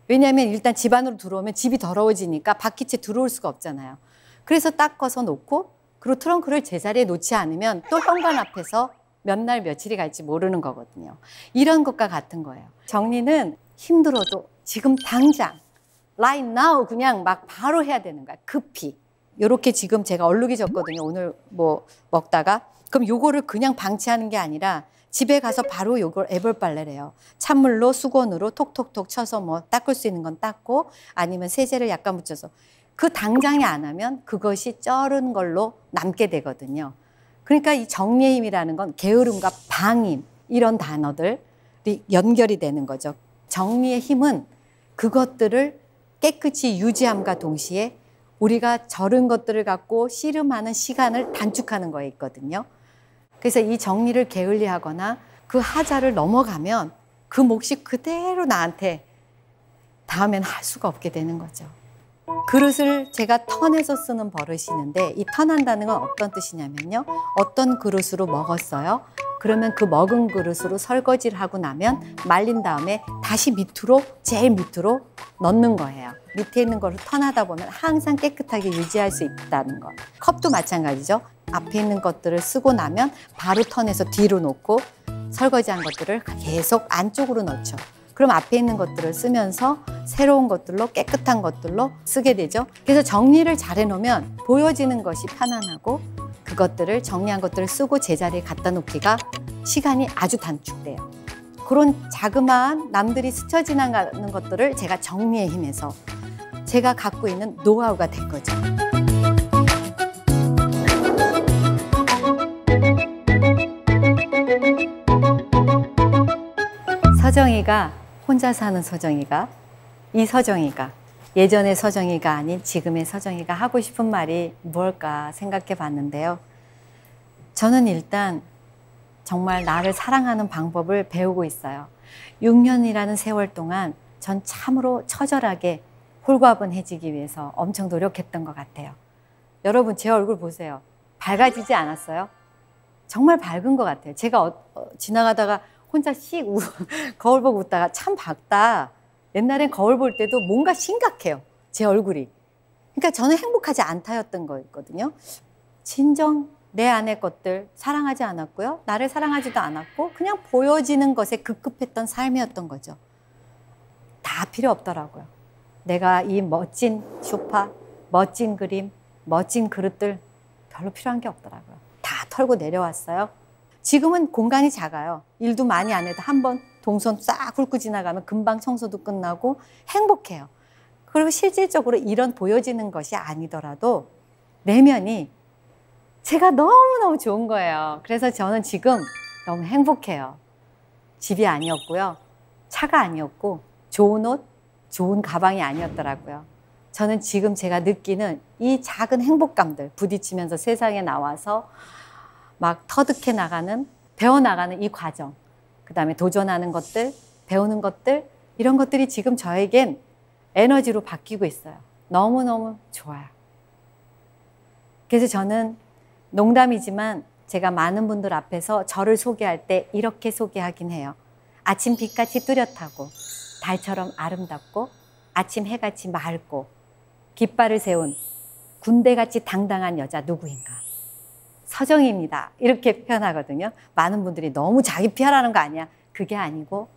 왜냐하면 일단 집 안으로 들어오면 집이 더러워지니까 바퀴채 들어올 수가 없잖아요. 그래서 닦아서 놓고 그리고 트렁크를 제자리에 놓지 않으면 또 현관 앞에서 몇 날 며칠이 갈지 모르는 거거든요. 이런 것과 같은 거예요. 정리는 힘들어도 지금 당장 right now 그냥 막 바로 해야 되는 거야. 급히. 요렇게 지금 제가 얼룩이 졌거든요. 오늘 뭐 먹다가. 그럼 요거를 그냥 방치하는 게 아니라 집에 가서 바로 요걸 애벌빨래래요. 찬물로 수건으로 톡톡톡 쳐서 뭐 닦을 수 있는 건 닦고 아니면 세제를 약간 묻혀서 그 당장에 안 하면 그것이 쩔은 걸로 남게 되거든요. 그러니까 이 정리의 힘이라는 건 게으름과 방임 이런 단어들이 연결이 되는 거죠. 정리의 힘은 그것들을 깨끗이 유지함과 동시에 우리가 절은 것들을 갖고 씨름하는 시간을 단축하는 거에 있거든요. 그래서 이 정리를 게을리하거나 그 하자를 넘어가면 그 몫이 그대로 나한테 다음엔 할 수가 없게 되는 거죠. 그릇을 제가 턴해서 쓰는 버릇이 있는데, 이 턴한다는 건 어떤 뜻이냐면요, 어떤 그릇으로 먹었어요. 그러면 그 먹은 그릇으로 설거지를 하고 나면 말린 다음에 다시 밑으로, 제일 밑으로 넣는 거예요. 밑에 있는 거를 턴하다 보면 항상 깨끗하게 유지할 수 있다는 거. 컵도 마찬가지죠. 앞에 있는 것들을 쓰고 나면 바로 턴해서 뒤로 놓고 설거지한 것들을 계속 안쪽으로 넣죠. 그럼 앞에 있는 것들을 쓰면서 새로운 것들로, 깨끗한 것들로 쓰게 되죠. 그래서 정리를 잘 해놓으면 보여지는 것이 편안하고, 그것들을, 정리한 것들을 쓰고 제자리에 갖다 놓기가 시간이 아주 단축돼요. 그런 자그마한 남들이 스쳐 지나가는 것들을 제가 정리의 힘에서 제가 갖고 있는 노하우가 된 거죠. 서정이가, 혼자 사는 서정이가, 이 서정이가, 예전의 서정이가 아닌 지금의 서정이가 하고 싶은 말이 무엇일까 생각해 봤는데요. 저는 일단 정말 나를 사랑하는 방법을 배우고 있어요. 6년이라는 세월 동안 전 참으로 처절하게 홀가분해지기 위해서 엄청 노력했던 것 같아요. 여러분, 제 얼굴 보세요. 밝아지지 않았어요? 정말 밝은 것 같아요. 제가 지나가다가 혼자 거울 보고 웃다가 참 밝다. 옛날엔 거울 볼 때도 뭔가 심각해요. 제 얼굴이. 그러니까 저는 행복하지 않다였던 거였거든요. 진정 내 안의 것들 사랑하지 않았고요. 나를 사랑하지도 않았고 그냥 보여지는 것에 급급했던 삶이었던 거죠. 다 필요 없더라고요. 내가 이 멋진 소파, 멋진 그림, 멋진 그릇들 별로 필요한 게 없더라고요. 다 털고 내려왔어요. 지금은 공간이 작아요. 일도 많이 안 해도 한번 동선 싹 훑고 지나가면 금방 청소도 끝나고 행복해요. 그리고 실질적으로 이런 보여지는 것이 아니더라도 내면이 제가 너무너무 좋은 거예요. 그래서 저는 지금 너무 행복해요. 집이 아니었고요. 차가 아니었고 좋은 옷, 좋은 가방이 아니었더라고요. 저는 지금 제가 느끼는 이 작은 행복감들, 부딪히면서 세상에 나와서 막 터득해 나가는, 배워나가는 이 과정, 그 다음에 도전하는 것들, 배우는 것들, 이런 것들이 지금 저에겐 에너지로 바뀌고 있어요. 너무너무 좋아요. 그래서 저는 농담이지만 제가 많은 분들 앞에서 저를 소개할 때 이렇게 소개하긴 해요. 아침 빛같이 뚜렷하고 달처럼 아름답고 아침 해같이 맑고 깃발을 세운 군대같이 당당한 여자 누구인가? 서정희입니다. 이렇게 표현하거든요. 많은 분들이 너무 자기 PR하는 거 아니야? 그게 아니고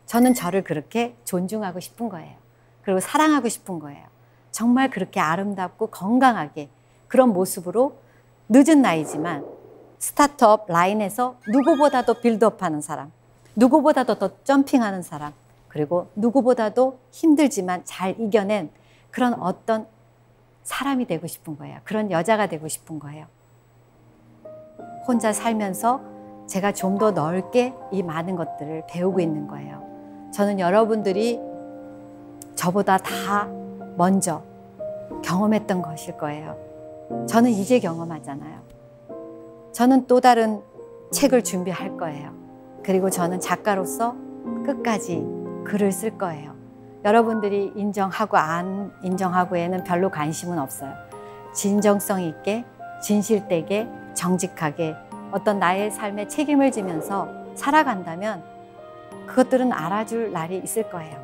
저는 저를 그렇게 존중하고 싶은 거예요. 그리고 사랑하고 싶은 거예요. 정말 그렇게 아름답고 건강하게 그런 모습으로 늦은 나이지만 스타트업 라인에서 누구보다도 빌드업하는 사람, 누구보다도 더 점핑하는 사람, 그리고 누구보다도 힘들지만 잘 이겨낸 그런 어떤 사람이 되고 싶은 거예요. 그런 여자가 되고 싶은 거예요. 혼자 살면서 제가 좀 더 넓게 이 많은 것들을 배우고 있는 거예요. 저는 여러분들이 저보다 다 먼저 경험했던 것일 거예요. 저는 이제 경험하잖아요. 저는 또 다른 책을 준비할 거예요. 그리고 저는 작가로서 끝까지 글을 쓸 거예요. 여러분들이 인정하고 안 인정하고에는 별로 관심은 없어요. 진정성 있게, 진실되게, 정직하게 어떤 나의 삶에 책임을 지면서 살아간다면 그것들은 알아줄 날이 있을 거예요.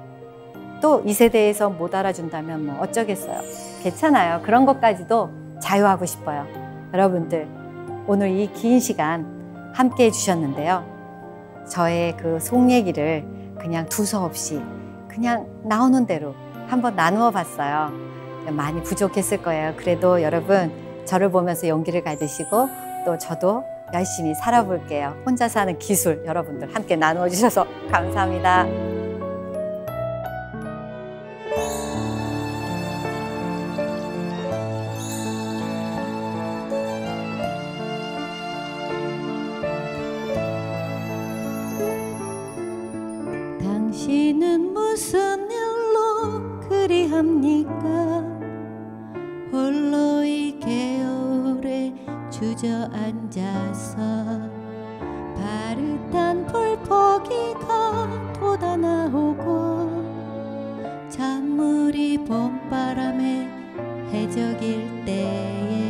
또 이 세대에서 못 알아준다면 뭐 어쩌겠어요. 괜찮아요. 그런 것까지도 자유하고 싶어요. 여러분들 오늘 이 긴 시간 함께 해주셨는데요. 저의 그 속 얘기를 그냥 두서없이 그냥 나오는 대로 한번 나누어 봤어요. 많이 부족했을 거예요. 그래도 여러분 저를 보면서 용기를 가지시고 또 저도 열심히 살아볼게요. 혼자 사는 기술 여러분들 함께 나누어 주셔서 감사합니다. 당신은 무슨 일로 그리합니까? 홀로 이 겨울에 주저앉아서 바릇한 불포기가 돋아나오고 잔물이 봄바람에 해적일 때에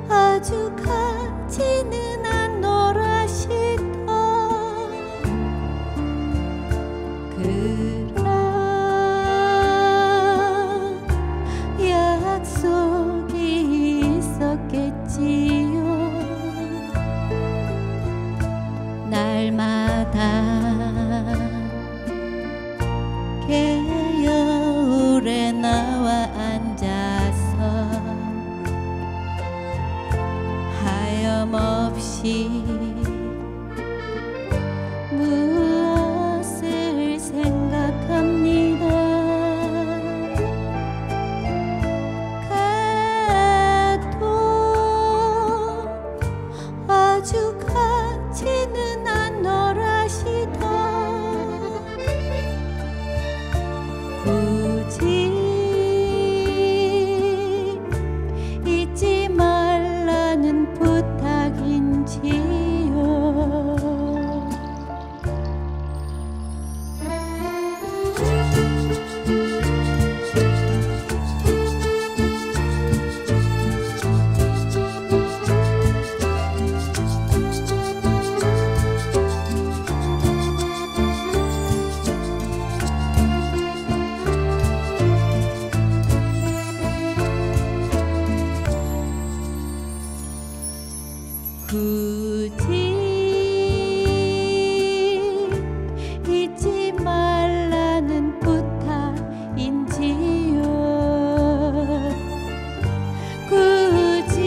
아주 가지는 않노라시다 그런 약속이 있었겠지요 날마다 겨울에 나와 앉아서 하염없이 무엇을 생각합니다. 가도 아주 가지는 않노라시다. 굳이 잊지 말라는 부탁인지요. 굳이 잊지 말라는 부탁인지요. 굳이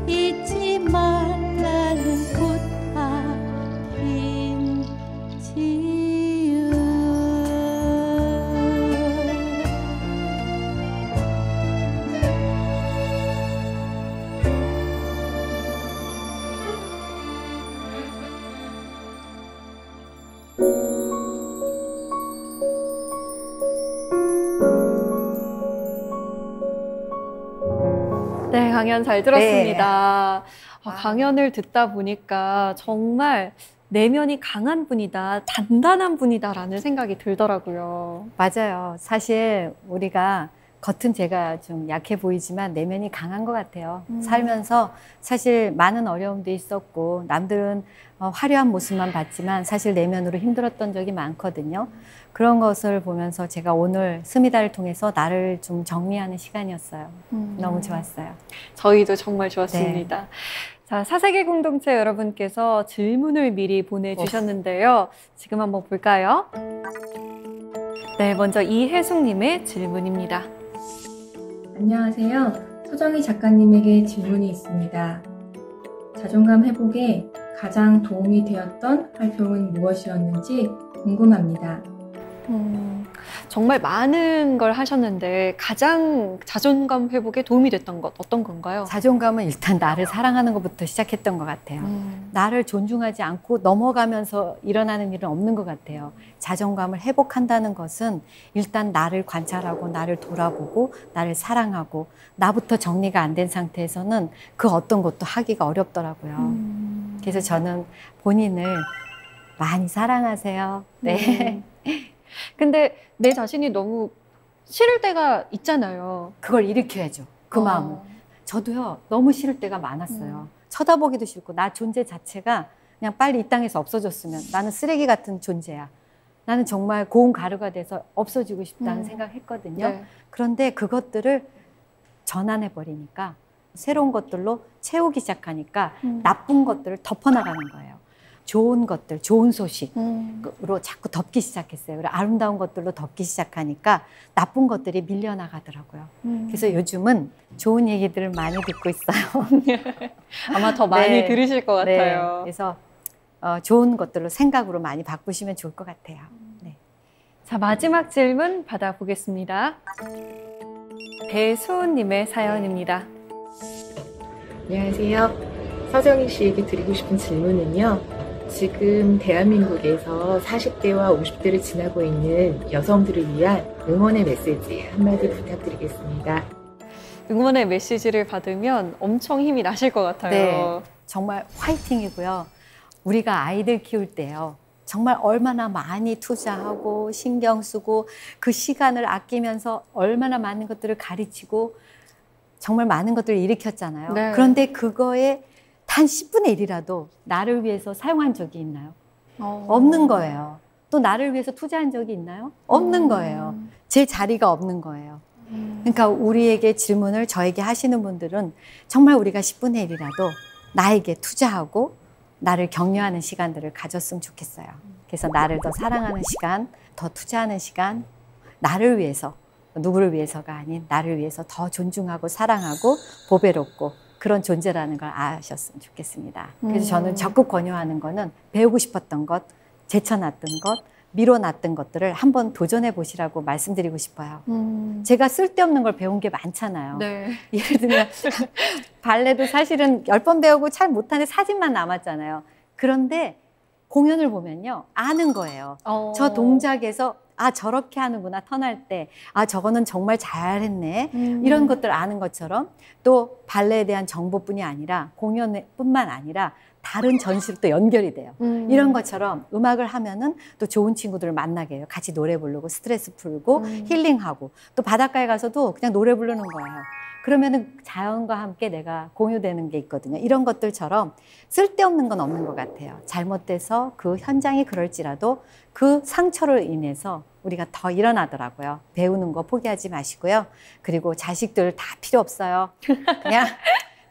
잊지 말라는 부탁인지요. 네, 강연 잘 들었습니다. 강연을 듣다 보니까 정말 내면이 강한 분이다, 단단한 분이다라는 생각이 들더라고요. 맞아요. 사실 우리가 겉은 제가 좀 약해 보이지만 내면이 강한 것 같아요. 살면서 사실 많은 어려움도 있었고 남들은 화려한 모습만 봤지만 사실 내면으로 힘들었던 적이 많거든요. 그런 것을 보면서 제가 오늘 스미다를 통해서 나를 좀 정리하는 시간이었어요. 너무 좋았어요. 저희도 정말 좋았습니다. 네. 자, 사세계 공동체 여러분께서 질문을 미리 보내주셨는데요. 지금 한번 볼까요? 네, 먼저 이혜숙님의 질문입니다. 안녕하세요. 소정희 작가님에게 질문이 있습니다. 자존감 회복에 가장 도움이 되었던 활동은 무엇이었는지 궁금합니다. 정말 많은 걸 하셨는데 가장 자존감 회복에 도움이 됐던 것 어떤 건가요? 자존감은 일단 나를 사랑하는 것부터 시작했던 것 같아요. 나를 존중하지 않고 넘어가면서 일어나는 일은 없는 것 같아요. 자존감을 회복한다는 것은 일단 나를 관찰하고 나를 돌아보고 나를 사랑하고 나부터 정리가 안 된 상태에서는 그 어떤 것도 하기가 어렵더라고요. 그래서 저는 본인을 많이 사랑하세요. 네. 근데 내 자신이 너무 싫을 때가 있잖아요. 그걸 일으켜야죠. 그 마음을. 저도요, 너무 싫을 때가 많았어요. 쳐다보기도 싫고 나 존재 자체가 그냥 빨리 이 땅에서 없어졌으면 나는 쓰레기 같은 존재야. 나는 정말 고운 가루가 돼서 없어지고 싶다는 생각했거든요. 네. 그런데 그것들을 전환해버리니까 새로운 것들로 채우기 시작하니까 나쁜 것들을 덮어나가는 거예요. 좋은 것들, 좋은 소식으로 자꾸 덮기 시작했어요. 그리고 아름다운 것들로 덮기 시작하니까 나쁜 것들이 밀려나가더라고요. 그래서 요즘은 좋은 얘기들을 많이 듣고 있어요. 아마 더 많이 네. 들으실 것 같아요. 네. 그래서 좋은 것들로 생각으로 많이 바꾸시면 좋을 것 같아요. 네. 자, 마지막 질문 받아보겠습니다. 배수은님의 사연입니다. 안녕하세요. 서정희 씨에게 드리고 싶은 질문은요. 지금 대한민국에서 40대와 50대를 지나고 있는 여성들을 위한 응원의 메시지 한마디 부탁드리겠습니다. 응원의 메시지를 받으면 엄청 힘이 나실 것 같아요. 네, 정말 화이팅이고요. 우리가 아이들 키울 때요. 정말 얼마나 많이 투자하고 신경 쓰고 그 시간을 아끼면서 얼마나 많은 것들을 가르치고 정말 많은 것들을 일으켰잖아요. 네. 그런데 그거에 단 10분의 1이라도 나를 위해서 사용한 적이 있나요? 없는 거예요. 또 나를 위해서 투자한 적이 있나요? 없는 거예요. 제 자리가 없는 거예요. 그러니까 우리에게 질문을 저에게 하시는 분들은 정말 우리가 10분의 1이라도 나에게 투자하고 나를 격려하는 시간들을 가졌으면 좋겠어요. 그래서 나를 더 사랑하는 시간, 더 투자하는 시간, 나를 위해서, 누구를 위해서가 아닌 나를 위해서 더 존중하고 사랑하고 보배롭고 그런 존재라는 걸 아셨으면 좋겠습니다. 그래서 저는 적극 권유하는 거는 배우고 싶었던 것, 제쳐놨던 것, 미뤄놨던 것들을 한번 도전해 보시라고 말씀드리고 싶어요. 제가 쓸데없는 걸 배운 게 많잖아요. 네. 예를 들면 발레도 사실은 10번 배우고 잘 못하는 사진만 남았잖아요. 그런데 공연을 보면요. 아는 거예요. 저 동작에서 아 저렇게 하는구나 턴할 때 아 저거는 정말 잘했네 이런 것들 아는 것처럼 또 발레에 대한 정보뿐이 아니라 공연뿐만 아니라 다른 전시로 또 연결이 돼요. 이런 것처럼 음악을 하면은 또 좋은 친구들을 만나게 해요. 같이 노래 부르고 스트레스 풀고 힐링하고 또 바닷가에 가서도 그냥 노래 부르는 거예요. 그러면은 자연과 함께 내가 공유되는 게 있거든요. 이런 것들처럼 쓸데없는 건 없는 것 같아요. 잘못돼서 그 현장이 그럴지라도 그 상처로 인해서 우리가 더 일어나더라고요. 배우는 거 포기하지 마시고요. 그리고 자식들 다 필요 없어요. 그냥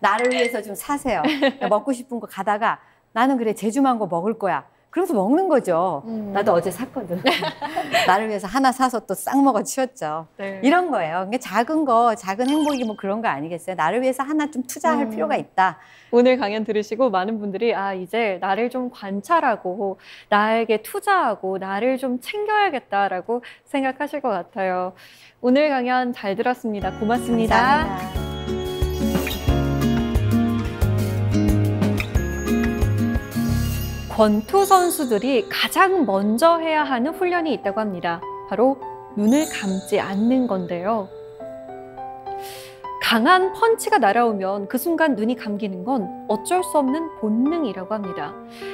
나를 위해서 좀 사세요. 먹고 싶은 거 가다가 나는 그래 제주망고 먹을 거야. 그러면서 먹는 거죠. 나도 어제 샀거든. 나를 위해서 하나 사서 또 싹 먹어 치웠죠. 네. 이런 거예요. 그러니까 작은 거, 작은 행복이 뭐 그런 거 아니겠어요? 나를 위해서 하나 좀 투자할 필요가 있다. 오늘 강연 들으시고 많은 분들이 아 이제 나를 좀 관찰하고 나에게 투자하고 나를 좀 챙겨야겠다라고 생각하실 것 같아요. 오늘 강연 잘 들었습니다. 고맙습니다. 감사합니다. 권투 선수들이 가장 먼저 해야 하는 훈련이 있다고 합니다. 바로 눈을 감지 않는 건데요. 강한 펀치가 날아오면 그 순간 눈이 감기는 건 어쩔 수 없는 본능이라고 합니다.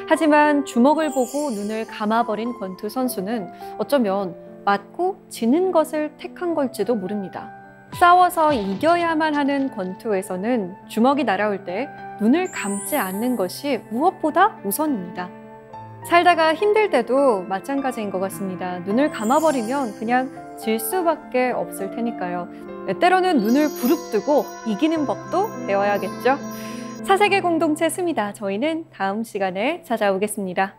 하지만 주먹을 보고 눈을 감아버린 권투 선수는 어쩌면 맞고 지는 것을 택한 걸지도 모릅니다. 싸워서 이겨야만 하는 권투에서는 주먹이 날아올 때 눈을 감지 않는 것이 무엇보다 우선입니다. 살다가 힘들 때도 마찬가지인 것 같습니다. 눈을 감아버리면 그냥 질 수밖에 없을 테니까요. 때로는 눈을 부릅뜨고 이기는 법도 배워야겠죠. 사세계 공동체 스미다. 저희는 다음 시간에 찾아오겠습니다.